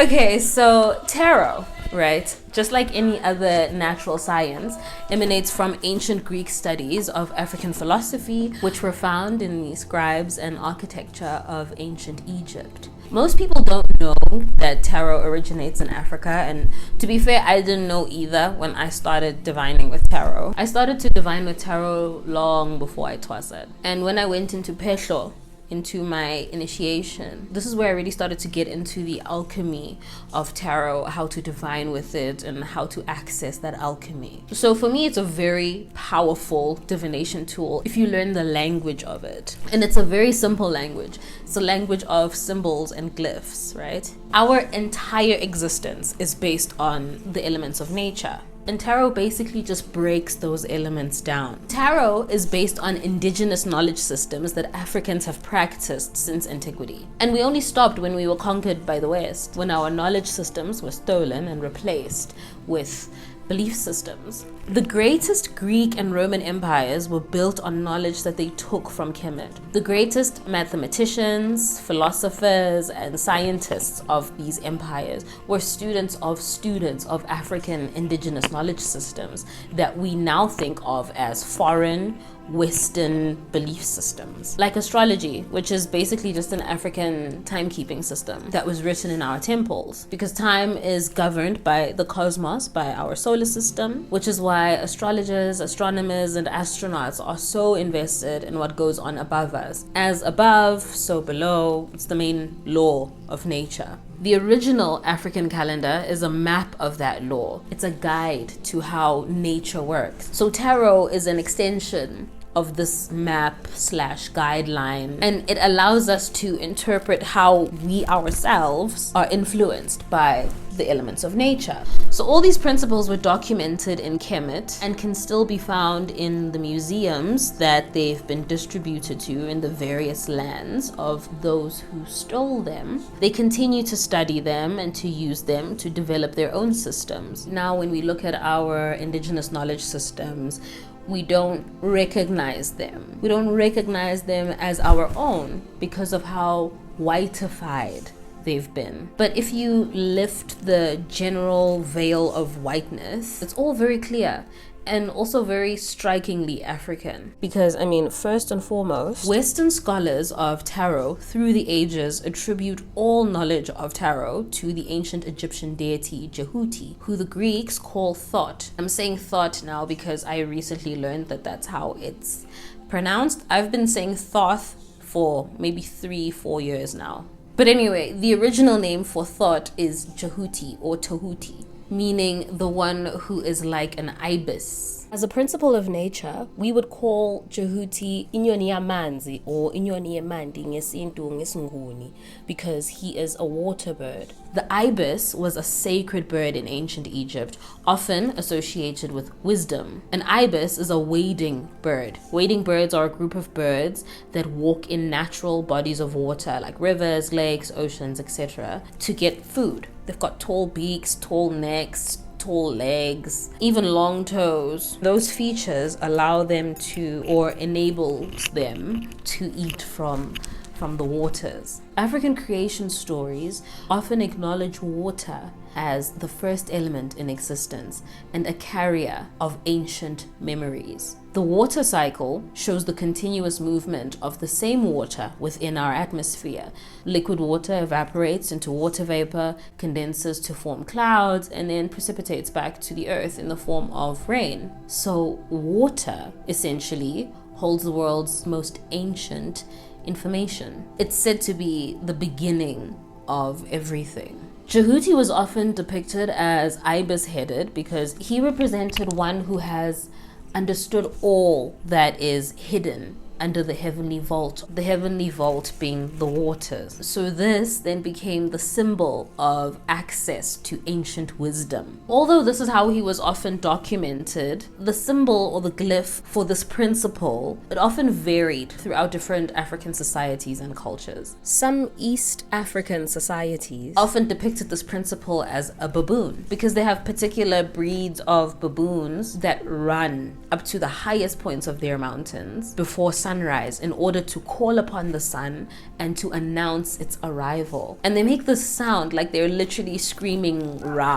Okay, so tarot, right, just like any other natural science, emanates from ancient Greek studies of African philosophy, which were found in the scribes and architecture of ancient Egypt. Most people don't know that tarot originates in Africa, and to be fair, I didn't know either when I started divining with tarot. I started to divine with tarot long before I twaset. And when I went into Pehlo, into my initiation, this is where I really started to get into the alchemy of tarot, how to divine with it and how to access that alchemy. So for me, it's a very powerful divination tool if you learn the language of it. And it's a very simple language. It's a language of symbols and glyphs, right? Our entire existence is based on the elements of nature. And tarot basically just breaks those elements down. Tarot is based on indigenous knowledge systems that Africans have practiced since antiquity. And we only stopped when we were conquered by the West, when our knowledge systems were stolen and replaced with belief systems. The greatest Greek and Roman empires were built on knowledge that they took from Kemet. The greatest mathematicians, philosophers, and scientists of these empires were students of African indigenous knowledge systems that we now think of as foreign, Western belief systems, like astrology, which is basically just an African timekeeping system that was written in our temples, because time is governed by the cosmos, by our solar system, which is why astrologers, astronomers, and astronauts are so invested in what goes on above us. As above, so below. It's the main law of nature. The original African calendar is a map of that law. It's a guide to how nature works. So tarot is an extension of this map / guideline, and it allows us to interpret how we ourselves are influenced by the elements of nature. So all these principles were documented in Kemet and can still be found in the museums that they've been distributed to in the various lands of those who stole them. They continue to study them and to use them to develop their own systems. Now, when we look at our indigenous knowledge systems, we don't recognize them. We don't recognize them as our own because of how whiteified they've been. But if you lift the general veil of whiteness, it's all very clear and also very strikingly African. Because, first and foremost, Western scholars of tarot through the ages attribute all knowledge of tarot to the ancient Egyptian deity Djehuti, who the Greeks call Thoth. I'm saying Thoth now because I recently learned that that's how it's pronounced. I've been saying Thoth for maybe 3-4 years now. But anyway, the original name for Thoth is Djehuti or Tahuti, meaning the one who is like an ibis. As a principle of nature, we would call Djehuti inyoni yamanzi or inyoni yemandi ngesintu ngesinguni, because he is a water bird. The ibis was a sacred bird in ancient Egypt, often associated with wisdom. An ibis is a wading bird. Wading birds are a group of birds that walk in natural bodies of water like rivers, lakes, oceans, etc. to get food. They've got tall beaks, tall necks, tall legs, even long toes. Those features allow them to, or enables them to eat from the waters. African creation stories often acknowledge water as the first element in existence and a carrier of ancient memories. The water cycle shows the continuous movement of the same water within our atmosphere. Liquid water evaporates into water vapor, condenses to form clouds, and then precipitates back to the earth in the form of rain. So water essentially holds the world's most ancient information. It's said to be the beginning of everything. Djehuti was often depicted as ibis-headed because he represented one who has understood all that is hidden under the heavenly vault being the waters. So this then became the symbol of access to ancient wisdom. Although this is how he was often documented, the symbol or the glyph for this principle, it often varied throughout different African societies and cultures. Some East African societies often depicted this principle as a baboon because they have particular breeds of baboons that run up to the highest points of their mountains before sunrise sunrise in order to call upon the sun and to announce its arrival. And they make this sound like they're literally screaming Ra.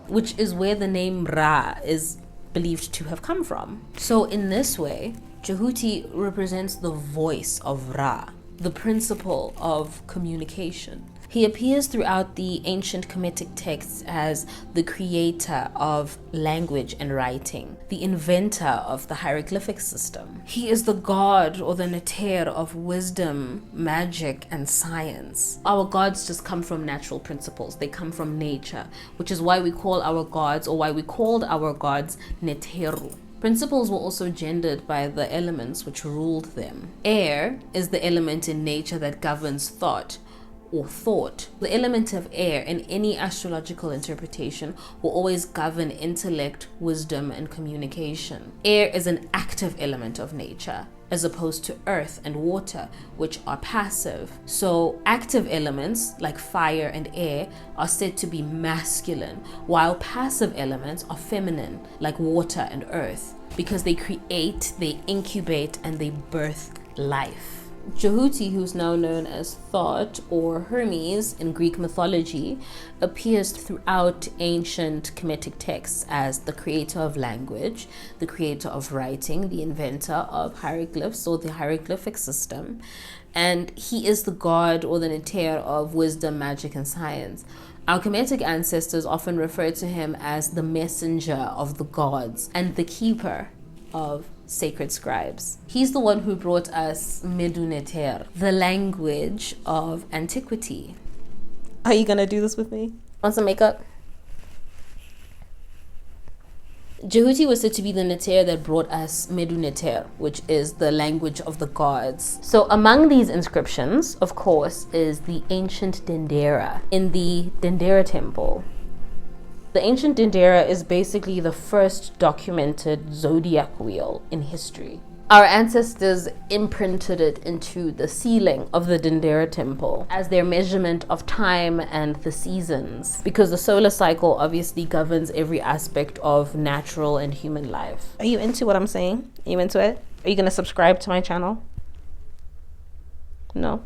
Which is where the name Ra is believed to have come from. So in this way, Djehuti represents the voice of Ra, the principle of communication. He appears throughout the ancient Kemetic texts as the creator of language and writing, the inventor of the hieroglyphic system. He is the god or the neter of wisdom, magic, and science. Our gods just come from natural principles. They come from nature, which is why we call our gods, or why we called our gods, neteru. Principles were also gendered by the elements which ruled them. Air is the element in nature that governs thought, or thought. The element of air in any astrological interpretation will always govern intellect, wisdom, and communication. Air is an active element of nature, as opposed to earth and water, which are passive. So active elements like fire and air are said to be masculine, while passive elements are feminine, like water and earth, because they create, they incubate, and they birth life. Djehuti, who's now known as Thought or Hermes in Greek mythology, appears throughout ancient Kemetic texts as the creator of language, the creator of writing, the inventor of hieroglyphs or the hieroglyphic system, and he is the god or the neter of wisdom, magic, and science. Our Kemetic ancestors often refer to him as the messenger of the gods and the keeper of sacred scribes. He's the one who brought us Meduneter, the language of antiquity. Are you gonna do this with me? Want some makeup? Djehuti was said to be the neter that brought us Meduneter, which is the language of the gods. So among these inscriptions, of course, is the ancient Dendera in the Dendera temple. The ancient Dendera is basically the first documented zodiac wheel in history. Our ancestors imprinted it into the ceiling of the Dendera temple as their measurement of time and the seasons, because the solar cycle obviously governs every aspect of natural and human life. Are you into what I'm saying? Are you into it? Are you gonna subscribe to my channel? No?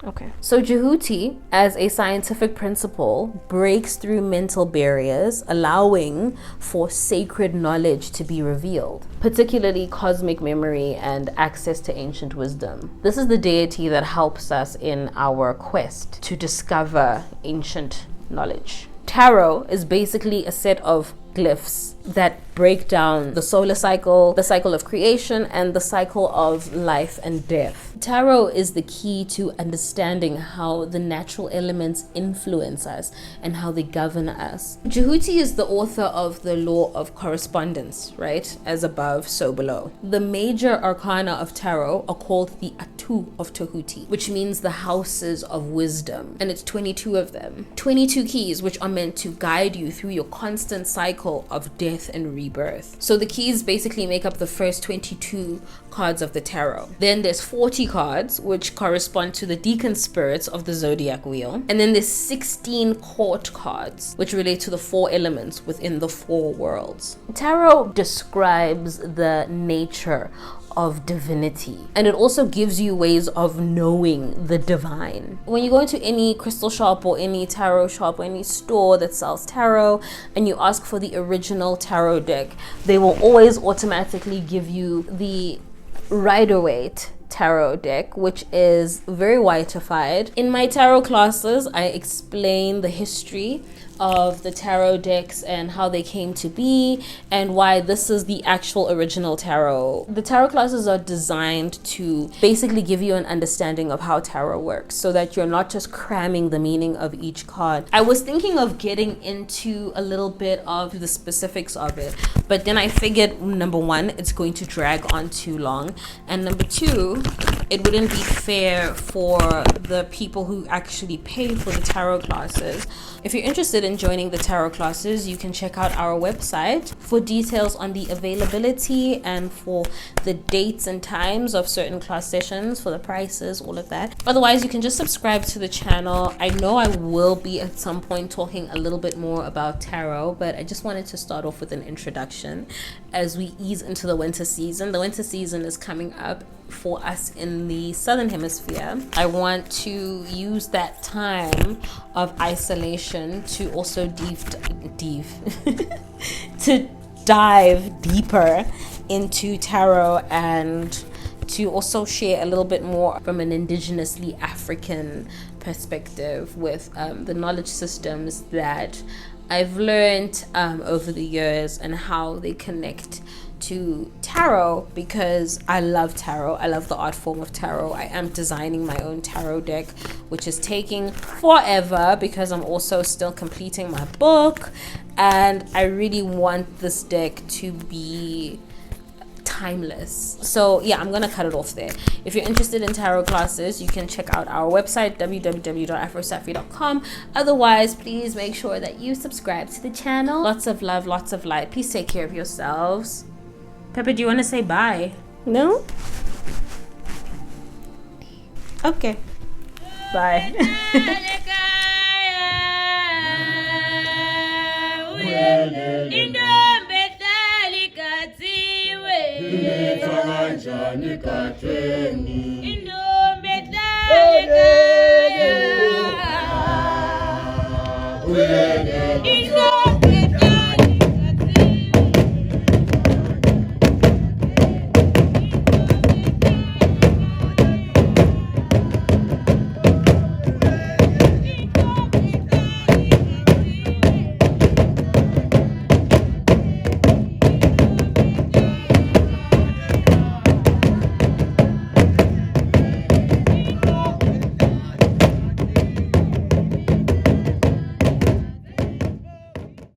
Okay. So Djehuti, as a scientific principle, breaks through mental barriers, allowing for sacred knowledge to be revealed, particularly cosmic memory and access to ancient wisdom. This is the deity that helps us in our quest to discover ancient knowledge. Tarot is basically a set of glyphs that break down the solar cycle, the cycle of creation, and the cycle of life and death. Tarot is the key to understanding how the natural elements influence us and how they govern us. Djehuti is the author of the law of correspondence, right? As above, so below. The major arcana of tarot are called the Atu of Djehuti, which means the houses of wisdom, and it's 22 of them. 22 keys which are meant to guide you through your constant cycle of death and rebirth. So the keys basically make up the first 22 cards of the tarot. Then there's 40 cards which correspond to the deacon spirits of the zodiac wheel, and then there's 16 court cards which relate to the 4 elements within the 4 worlds. Tarot describes the nature of divinity, and it also gives you ways of knowing the divine. When you go into any crystal shop or any tarot shop or any store that sells tarot and you ask for the original tarot deck, they will always automatically give you the Rider-Waite tarot deck, which is very whiteified. In my tarot classes, I explain the history of the tarot decks and how they came to be and why this is the actual original tarot. The tarot classes are designed to basically give you an understanding of how tarot works so that you're not just cramming the meaning of each card. I was thinking of getting into a little bit of the specifics of it, but then I figured, number one, it's going to drag on too long, and number two, it wouldn't be fair for the people who actually pay for the tarot classes. If you're interested in joining the tarot classes, you can check out our website for details on the availability and for the dates and times of certain class sessions, for the prices, all of that. Otherwise, you can just subscribe to the channel. I know I will be at some point talking a little bit more about tarot, but I just wanted to start off with an introduction as we ease into the winter season. The winter season is coming up for us in the southern hemisphere. I want to use that time of isolation to also to dive deeper into tarot, and to also share a little bit more from an indigenously African perspective with the knowledge systems that I've learned over the years and how they connect to tarot, because I love tarot. I love the art form of tarot. I am designing my own tarot deck, which is taking forever because I'm also still completing my book, and I really want this deck to be timeless. So yeah, I'm gonna cut it off there. If you're interested in tarot classes, you can check out our website, www.afrosavvy.com. Otherwise, please make sure that you subscribe to the channel. Lots of love, lots of light. Please take care of yourselves. Pepper, do you want to say bye? No? Okay. Bye. Indombe